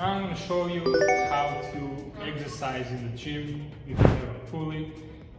Now I'm going to show you how to exercise in the gym if you have a pulley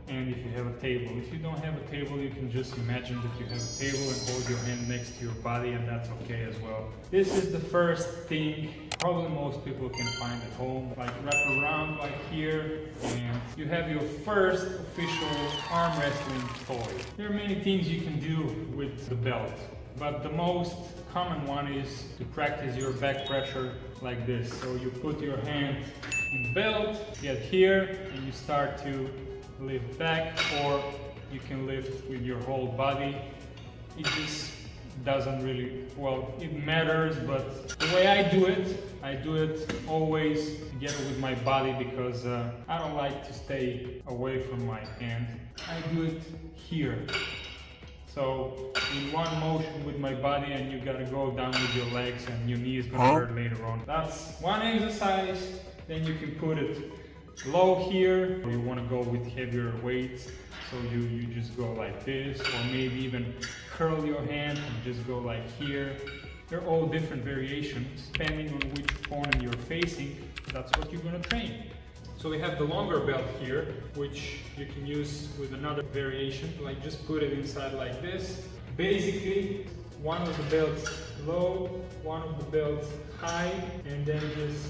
and if you have a table. If you don't have a table, you can just imagine that you have a table and hold your hand next to your body, and that's okay as well. This is the first thing probably most people can find at home. Like wrap around like here, and you have your first official arm wrestling toy. There are many things you can do with the belt, but the most common one is to practice your back pressure like this. So you put your hand in the belt, get here, and you start to lift back, or you can lift with your whole body. It just doesn't really, well, it matters, but the way I do it always together with my body, because I don't like to stay away from my hand. I do it here. So in one motion with my body, and you gotta go down with your legs, and your knee is gonna hurt later on. That's one exercise. Then you can put it low here. You want to go with heavier weights, so you just go like this, or maybe even curl your hand and just go like here. They're all different variations depending on which opponent you're facing. That's what you're going to train. So we have the longer belt here, which you can use with another variation, like just put it inside like this. Basically, one of the belts low, one of the belts high, and then just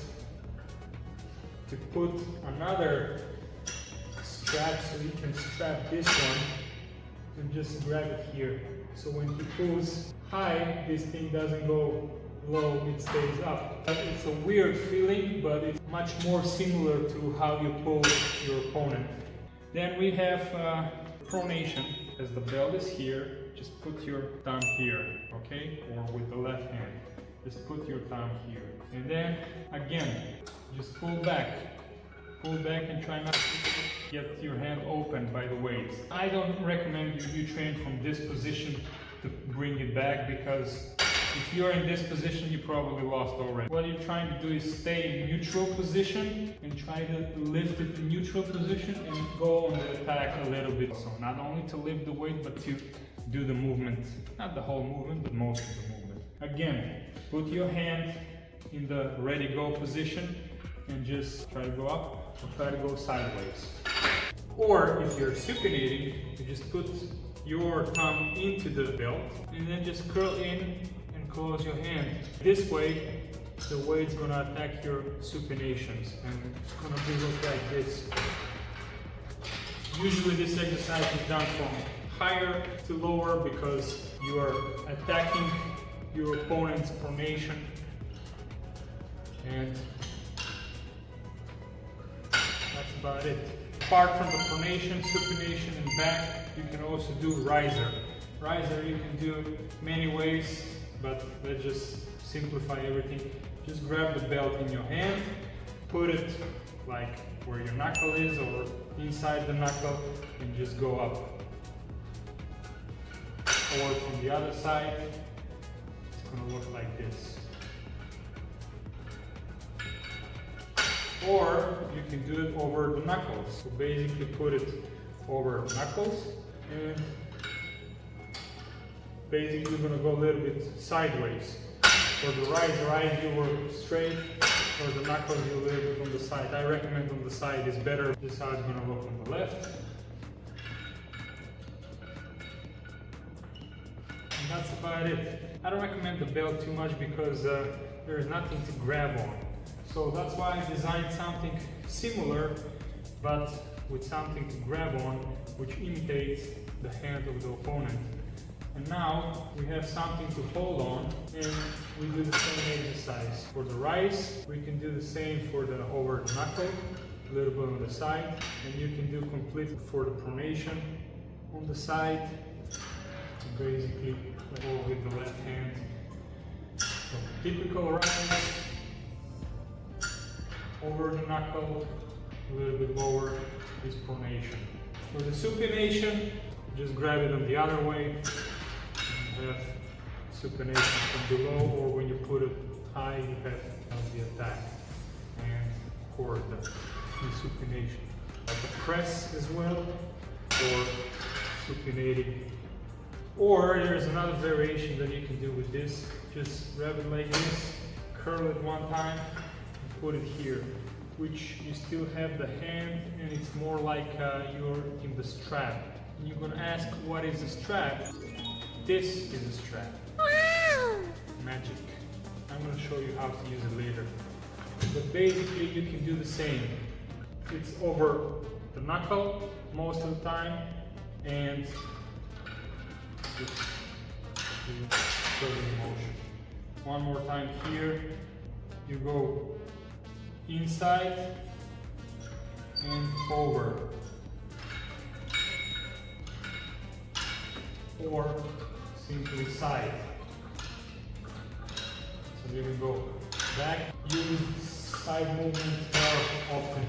to put another strap, so you can strap this one and just grab it here. So when he pulls high, this thing doesn't go low, it stays up. It's a weird feeling, but it's much more similar to how you pull your opponent. Then we have pronation. As the belt is here, just put your thumb here, okay? Or with the left hand, just put your thumb here. And then again, just pull back and try not to get your hand open by the weights. I don't recommend you train from this position to bring it back, because if you're in this position, you probably lost already. What you're trying to do is stay in neutral position and try to lift it to neutral position and go on the attack a little bit. So not only to lift the weight, but to do the movement, not the whole movement, but most of the movement. Again, put your hand in the ready go position and just try to go up or try to go sideways. Or if you're supinating, you just put your thumb into the belt and then just curl in and close your hand. This way, the weight's gonna attack your supinations and it's gonna be look like this. Usually this exercise is done from higher to lower because you are attacking your opponent's pronation. And that's about it. Apart from the pronation, supination, and back, you can also do riser. Riser you can do many ways, but let's just simplify everything. Just grab the belt in your hand, put it like where your knuckle is or inside the knuckle, and just go up. Or from the other side, it's gonna look like this. Or you can do it over the knuckles. So basically put it over the knuckles and basically you're gonna go a little bit sideways. For the rise you work straight, for the knuckles you a little bit on the side. I recommend on the side is better. This is how it's gonna look on the left. And that's about it. I don't recommend the belt too much because there is nothing to grab on. So that's why I designed something similar, but with something to grab on, which imitates the hand of the opponent. And now we have something to hold on, and we do the same exercise. For the rise, we can do the same for the over the knuckle, a little bit on the side, and you can do complete for the pronation on the side, basically all with the left hand. So typical rise, over the knuckle, a little bit lower is pronation. For the supination, just grab it on the other way. You have supination from below, or when you put it high, you have the attack. And of course the supination. Like a press as well, or supinating. Or there's another variation that you can do with this. Just grab it like this, curl it one time, put it here, which you still have the hand and it's more like you're in the strap. And you're gonna ask, what is the strap? This is a strap. Wow! Magic. I'm gonna show you how to use it later. But basically you can do the same. It's over the knuckle most of the time, and just go in motion. One more time here. You go inside and over, or simply side. So you can go back. Use side movement more often.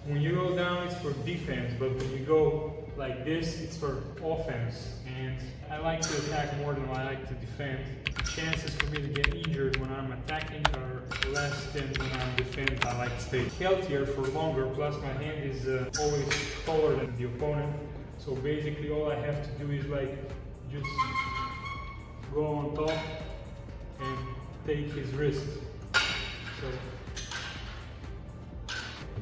When you go down, it's for defense, but when you go like this, it's for offense. And I like to attack more than I like to defend. The chances for me to get injured when I'm attacking are less than when I'm defending. I like to stay healthier for longer, plus my hand is always taller than the opponent. So basically all I have to do is like just go on top and take his wrist. So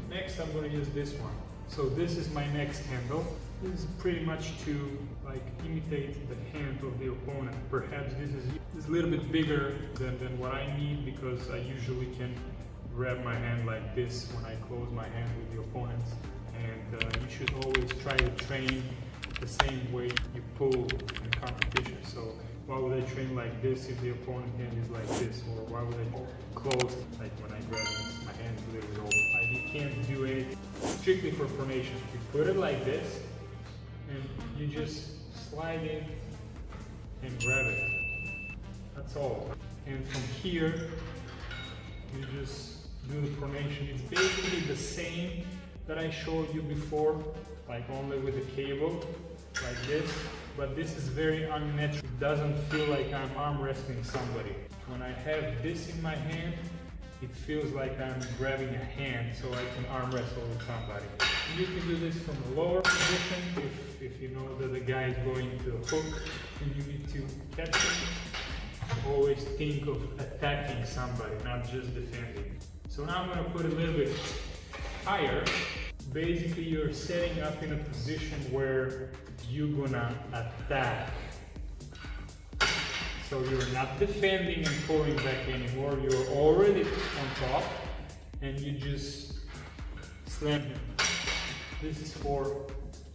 next I'm going to use this one. So this is my next handle. This is pretty much to like imitate the hand of the opponent. Perhaps this is a little bit bigger than what I need, because I usually can grab my hand like this when I close my hand with the opponent. And you should always try to train the same way you pull in competition. So why would I train like this if the opponent hand is like this? Or why would I close like when I grab it, my hand is a little bit open? You can't do it strictly for pronation. You put it like this and you just slide it and grab it. That's all. And from here, you just do the pronation. It's basically the same that I showed you before, like only with the cable, like this. But this is very unnatural. It doesn't feel like I'm arm wrestling somebody. When I have this in my hand, it feels like I'm grabbing a hand so I can arm wrestle with somebody. You can do this from a lower position if you know that the guy is going to hook and you need to catch him. Always think of attacking somebody, not just defending. So now I'm going to put it a little bit higher. Basically, you're setting up in a position where you're gonna attack. So you're not defending and pulling back anymore. You're already on top and you just slam him. This is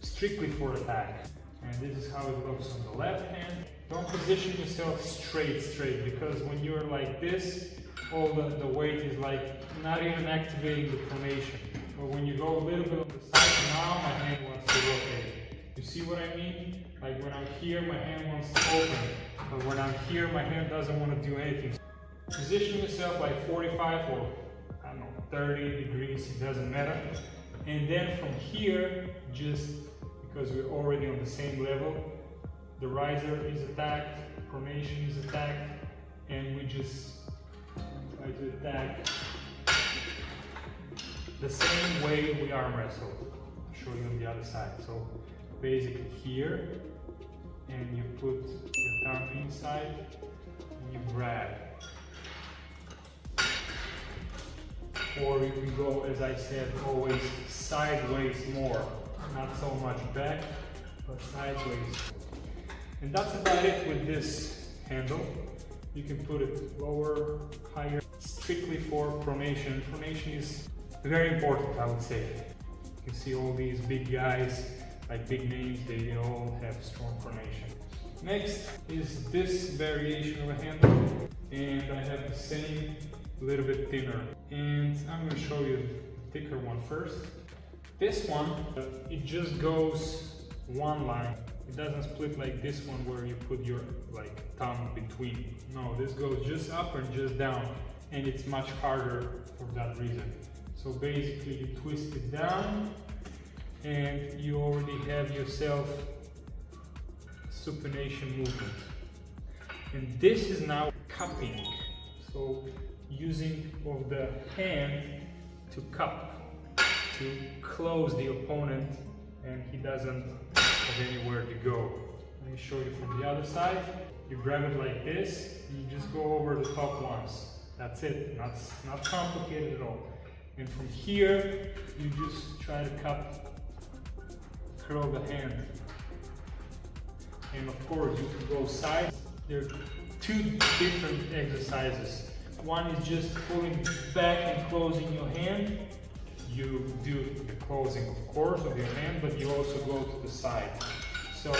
strictly for attack. And this is how it looks on the left hand. Don't position yourself straight, because when you're like this, all the weight is like not even activating the pronation. But when you go a little bit on the side, now my hand wants to rotate. You see what I mean? Like when I'm here, my hand wants to open. But when I'm here, my hand doesn't want to do anything. Position yourself like 45 or, I don't know, 30 degrees, it doesn't matter. And then from here, just because we're already on the same level, the riser is attacked, pronation is attacked, and we just try to attack the same way we arm wrestle. I'll show you on the other side. So basically here, and you put your thumb inside and you grab. Or you can go, as I said, always sideways more. Not so much back, but sideways. And that's about it with this handle. You can put it lower, higher, strictly for pronation. Pronation is very important, I would say. You can see all these big guys, like big names, they all have strong pronation. Next is this variation of a handle, and I have the same, a little bit thinner. And I'm going to show you the thicker one first. This one, it just goes one line. It doesn't split like this one where you put your thumb between. No, this goes just up and just down, and it's much harder for that reason. So basically you twist it down and you already have yourself supination movement. And this is now cupping. So using of the hand to cup, to close the opponent, and he doesn't have anywhere to go. Let me show you from the other side. You grab it like this, and you just go over the top once. That's it. Not complicated at all. And from here, you just try to curl the hand. And of course, you can go sides. There are two different exercises. One is just pulling back and closing your hand. You do the closing, of course, of your hand, but you also go to the side. So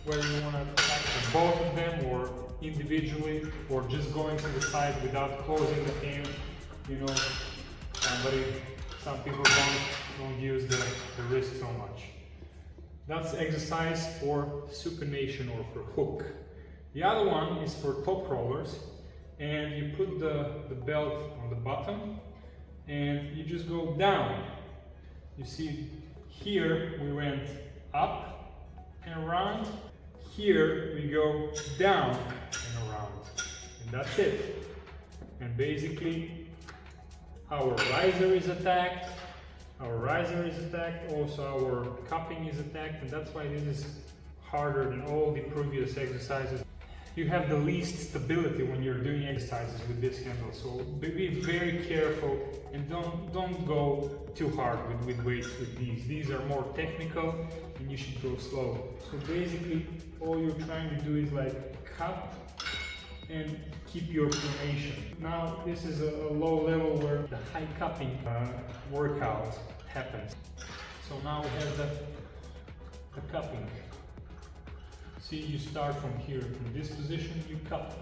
whether you want to practice both of them or individually, or just going to the side without closing the hand, you know, some people don't use the wrist so much. That's exercise for supination or for hook. The other one is for top rollers, and you put the belt on the bottom and you just go down. You see, here we went up and around. Here we go down and around. And that's it. And basically, our riser is attacked. Our riser is attacked. Also, our cupping is attacked. And that's why this is harder than all the previous exercises. You have the least stability when you're doing exercises with this handle, so be very careful and don't go too hard with weights with these. These are more technical and you should go slow. So basically all you're trying to do is like cup and keep your pronation. Now this is a low level where the high cupping workout happens. So now we have the cupping. See, you start from here, from this position, you cup.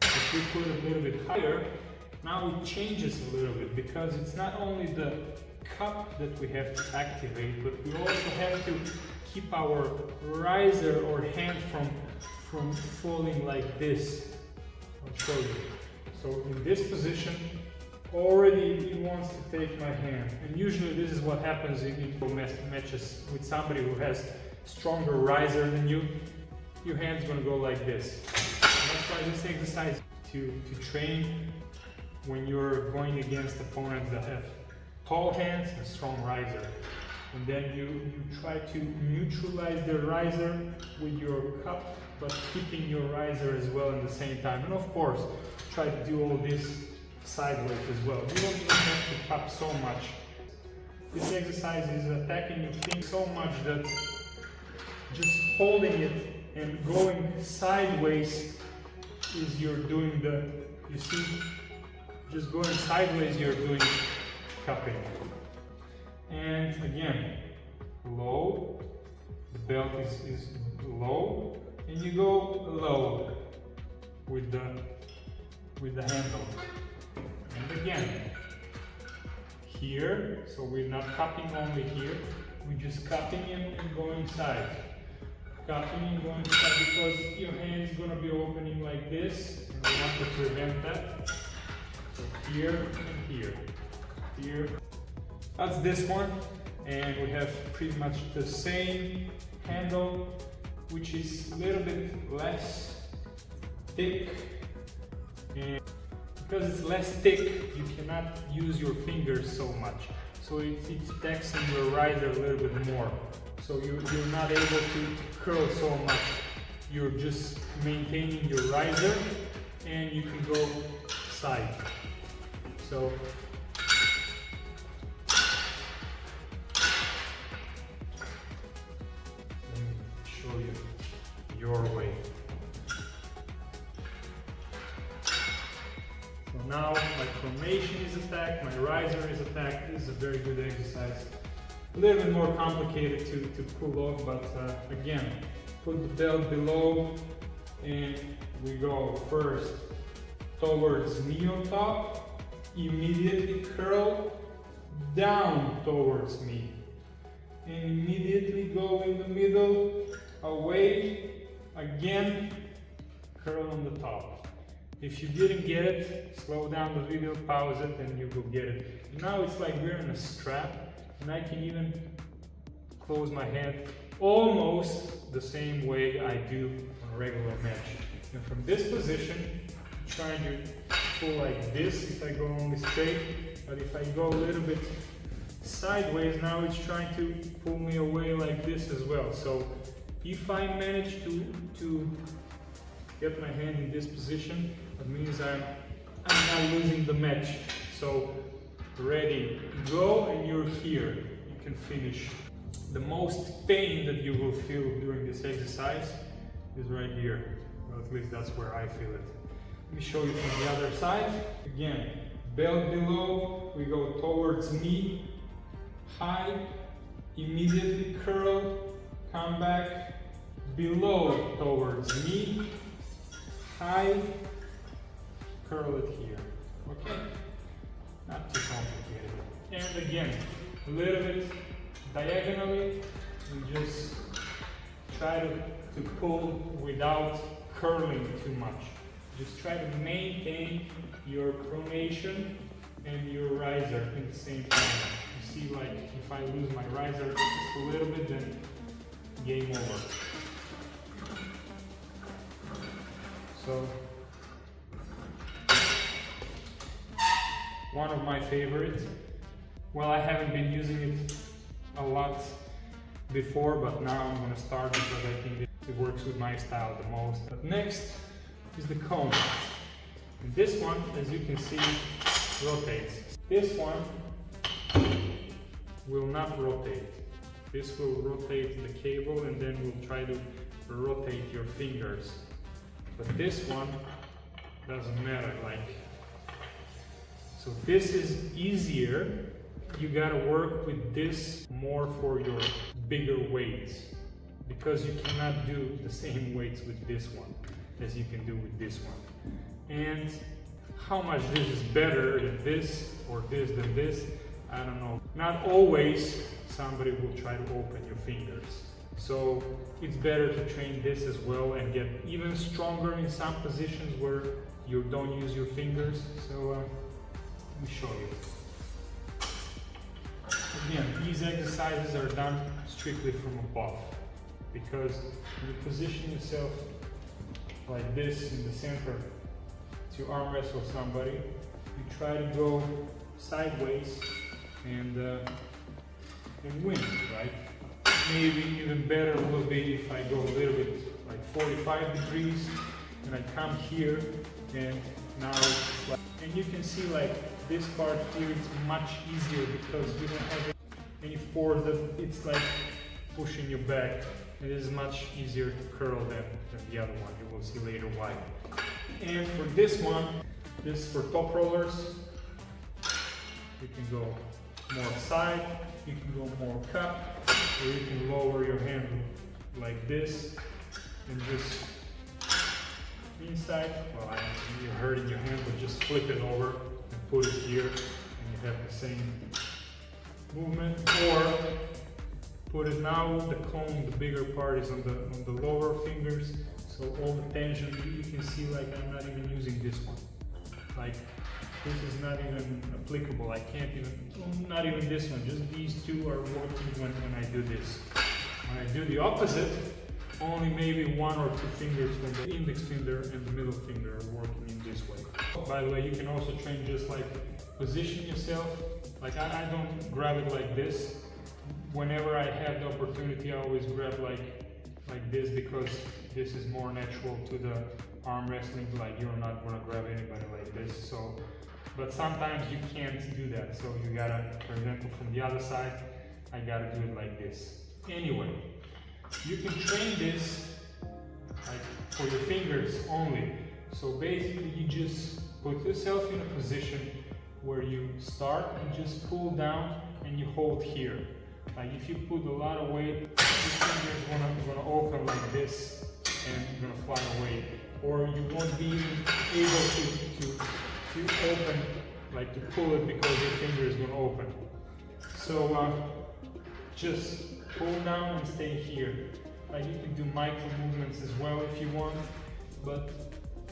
If you put it a little bit higher, now it changes a little bit, because it's not only the cup that we have to activate, but we also have to keep our riser or hand from falling like this. I'll show you. So in this position, already he wants to take my hand. And usually this is what happens in matches with somebody who has stronger riser than you. Your hand's gonna go like this. And that's why this exercise to train when you're going against opponents that have tall hands and strong riser. And then you try to neutralize the riser with your cup, but keeping your riser as well at the same time. And of course, try to do all this sideways as well. You don't even have to cup so much. This exercise is attacking your thing so much that just holding it and going sideways is you're doing you see, just going sideways you're doing cupping. And again, low, the belt is low, and you go low with the handle. And again, here, so we're not cupping only here, we're just cupping and going side. Cupping and going side, because your hand is going to be opening like this, and we want to prevent that. So here and here, here. That's this one, and we have pretty much the same handle, which is a little bit less thick. And because it's less thick, you cannot use your fingers so much. So it's taxing your riser a little bit more. So you're not able to curl so much. You're just maintaining your riser, and you can go side. So let me show you your way. So now my pronation is attacked, my riser is attacked. This is a very good exercise. A little bit more complicated to pull off, but again, put the belt below and we go first towards me on top, immediately curl down towards me, and immediately go in the middle, away, again, curl on the top. If you didn't get it, slow down the video, pause it, and you will get it. Now it's like we're in a strap, and I can even close my hand almost the same way I do on a regular match. And from this position, I'm trying to pull like this if I go only straight, but if I go a little bit sideways, now it's trying to pull me away like this as well. So if I manage to get my hand in this position, that means I'm not losing the match. So ready, go, and you're here. You can finish. The most pain that you will feel during this exercise is right here. Well, at least that's where I feel it. Let me show you from the other side. Again, belt below, we go towards knee, high, immediately curl, come back, below towards knee, high, curl it here. Okay? Not too complicated. And again, a little bit diagonally, and just try to pull without curling too much. Just try to maintain your pronation and your riser in the same time. You see, like, if I lose my riser just a little bit, then game over. So, one of my favorites. Well, I haven't been using it a lot before, but now I'm gonna start because I think it works with my style the most. But next is the cone. And this one, as you can see, rotates. This one will not rotate. This will rotate the cable, and then we'll try to rotate your fingers. But this one doesn't matter, like. So this is easier. You gotta work with this more for your bigger weights, because you cannot do the same weights with this one as you can do with this one. And how much this is better than this or this than this, I don't know. Not always somebody will try to open your fingers. So it's better to train this as well and get even stronger in some positions where you don't use your fingers. So let me show you. Again, these exercises are done strictly from above, because you position yourself like this in the center to arm wrestle somebody. You try to go sideways and win, right? Maybe even better will be if I go a little bit like 45 degrees and I come here, and now it's like, and you can see like this part here is much easier because you don't have any force that it's like pushing you back. It is much easier to curl than the other one. You will see later why. And for this one, this for top rollers, you can go more side, you can go more cup, or you can lower your hand like this and just inside. Well, you're hurting your hand, but just flip it over and put it here, and you have the same movement. Or put it now, the cone, the bigger part is on the lower fingers, so all the tension, you can see like I'm not even using this one. Like this is not even applicable. I can't even, not even this one, just these two are working when I do this. When I do the opposite, only maybe one or two fingers from the index finger and the middle finger are working in this way. By the way, you can also train just like position yourself. Like I don't grab it like this. Whenever I have the opportunity, I always grab like this, because this is more natural to the arm wrestling. Like you're not gonna grab anybody like this. So, but sometimes you can't do that. So you gotta, for example, from the other side, I gotta do it like this. Anyway, you can train this like for your fingers only. So basically, you just put yourself in a position where you start and just pull down and you hold here. Like if you put a lot of weight, your fingers gonna open like this and you're gonna fly away. Or you won't be able to open, like to pull it, because your finger is gonna open. So just pull down and stay here. Like you can do micro movements as well if you want, but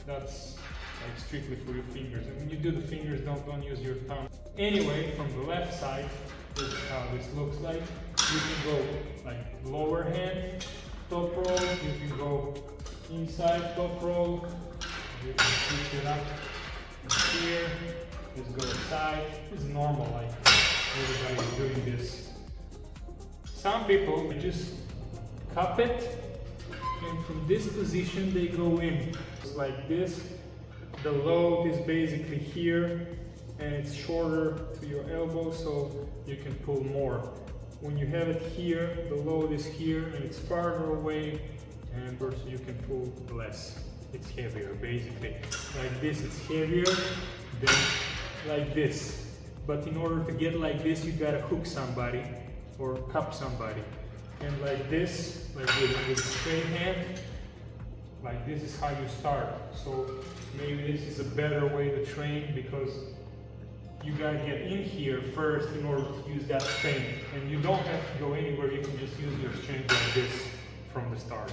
that's like strictly for your fingers. And when you do the fingers, don't use your thumb. Anyway, from the left side, this is how this looks like. You can go like lower hand, top roll. You can go inside top roll. You can switch it up here. Just go side. It's normal, like everybody is doing this. Some people just cup it, and from this position they go in. It's like this. The load is basically here, and it's shorter to your elbow, so you can pull more. When you have it here, the load is here and it's farther away, and so you can pull less. It's heavier, basically. Like this, it's heavier than like this. But in order to get like this, you gotta hook somebody or cup somebody. And like this, like with a straight hand, like this is how you start. So maybe this is a better way to train, because you gotta get in here first in order to use that strength. And you don't have to go anywhere, you can just use your strength like this from the start.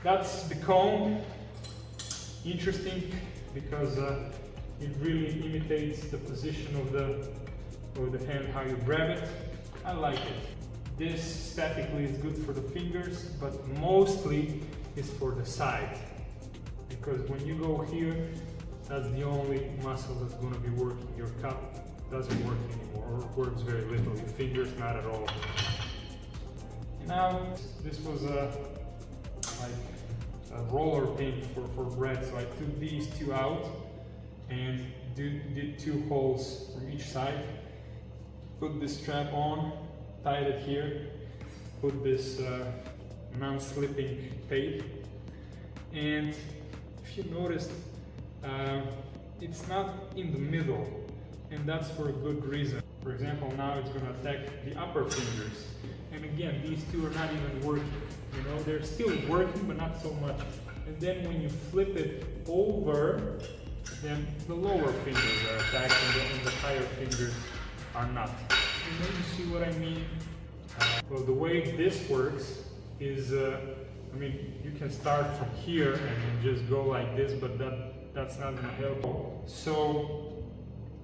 That's the cone. Interesting, because it really imitates the position of the hand, how you grab it. I like it. This statically is good for the fingers, but mostly is for the side. Because when you go here, that's the only muscle that's going to be working. Your cup doesn't work anymore, or works very little. Your fingers, not at all. Now, this was like a roller pin for bread, so I took these two out and did 2 holes from each side. Put this strap on, tied it here, put this non-slipping tape, and if you noticed, it's not in the middle, and that's for a good reason. For example, now it's going to attack the upper fingers, and again, these two are not even working. You know, they're still working, but not so much. And then when you flip it over, then the lower fingers are attacked, and the higher fingers are not. And then you see what I mean? Well, the way this works is, I mean, you can start from here and just go like this, but that's not going to help. So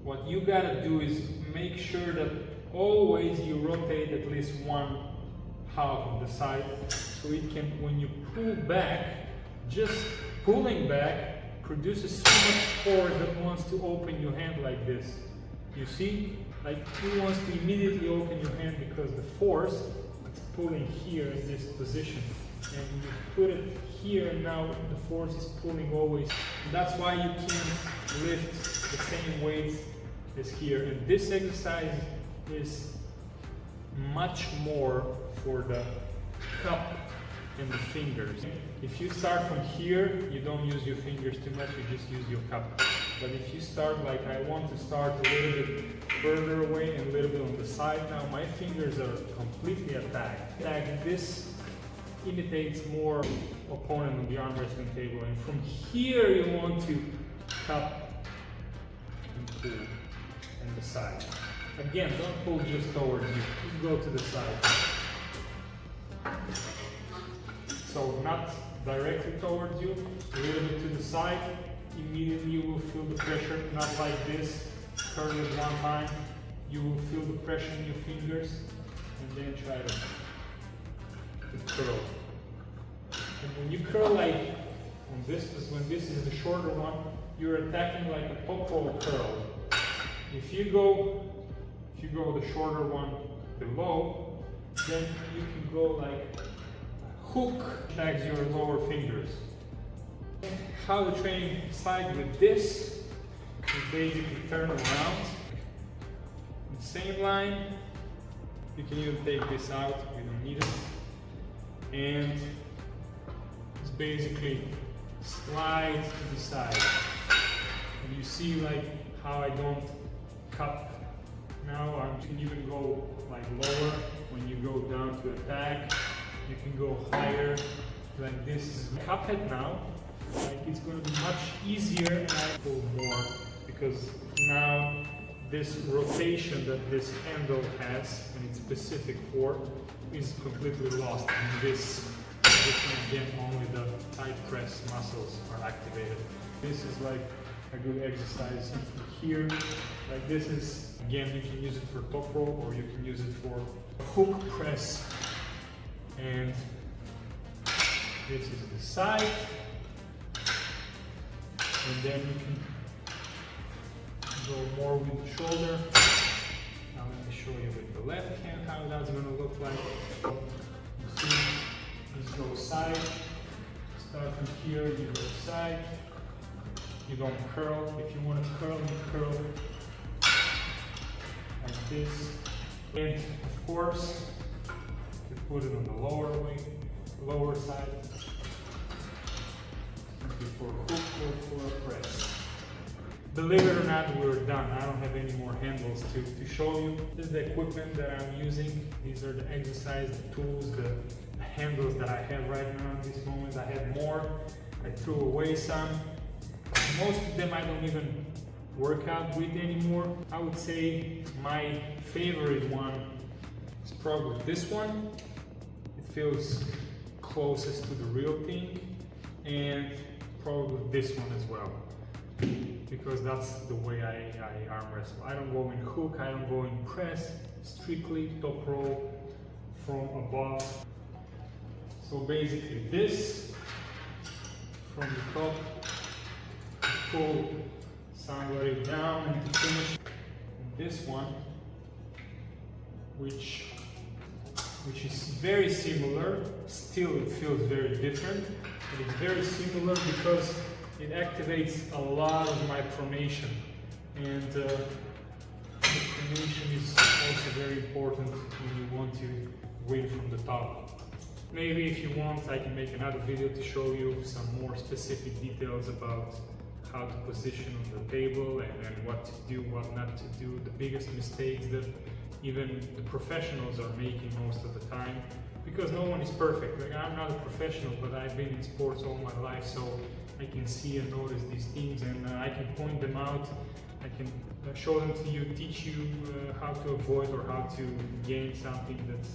what you gotta do is make sure that always you rotate at least one half of the side, so it can, when you pull back, just pulling back produces so much force that wants to open your hand like this. You see? Like, it wants to immediately open your hand because the force is pulling here in this position. And you put it here, and now the force is pulling always. And that's why you can't lift the same weight as here. And this exercise is much more for the cup and the fingers. If you start from here, you don't use your fingers too much, you just use your cup. But if you start like I want to start a little bit further away and a little bit on the side, now my fingers are completely attacked. This imitates more opponent on the arm wrestling table, and from here you want to cup and pull on the side. Again, don't pull just towards you, just go to the side. So not directly towards you, a little bit to the side. Immediately you will feel the pressure, not like this, curl with one line. You will feel the pressure in your fingers, and then try to curl. And when you curl like on this, when this is the shorter one, you're attacking like a top roll curl. If you go the shorter one below, then you can go like hook, attacks your lower fingers. How to train side with this is basically turn around. The same line, you can even take this out, we don't need it. And it's basically slide to the side. And you see like how I don't cup. Now I can even go like lower when you go down to attack. You can go higher, like this is cup it now. Like it's going to be much easier, and I pull more because now this rotation that this handle has and it's specific for is completely lost in this position. Again, only the side press muscles are activated. This is like a good exercise here. Like this is, again, you can use it for top roll or you can use it for hook press. And this is the side. And then you can go more with the shoulder. Now let me show you with the left hand how that's going to look like. You see, just go side. Start from here, you go side. You don't curl. If you want to curl, you curl like this. And of course, you put it on the lower side. For a hook or for a press. Believe it or not, we're done. I don't have any more handles to show you. This is the equipment that I'm using. These are the exercise, the tools, the handles that I have right now at this moment. I have more. I threw away some. Most of them I don't even work out with anymore. I would say my favorite one is probably this one. It feels closest to the real thing. And probably this one as well, because that's the way I arm wrestle. I don't go in hook, I don't go in press, strictly top row from above. So basically this, from the top, pull somebody down and finish. And this one, which is very similar, still it feels very different. But it's very similar because it activates a lot of my pronation, and the pronation is also very important when you want to win from the top. Maybe if you want, I can make another video to show you some more specific details about how to position on the table and what to do, what not to do, the biggest mistakes that even the professionals are making most of the time. Because no one is perfect. Like, I'm not a professional, but I've been in sports all my life, so I can see and notice these things, and I can point them out. I can show them to you, teach you how to avoid or how to gain something that's,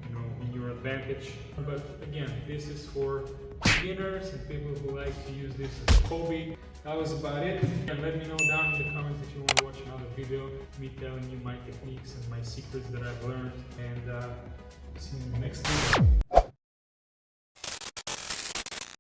you know, in your advantage. But again, this is for beginners and people who like to use this as a hobby. That was about it. And let me know down in the comments if you want to watch another video, me telling you my techniques and my secrets that I've learned. And see you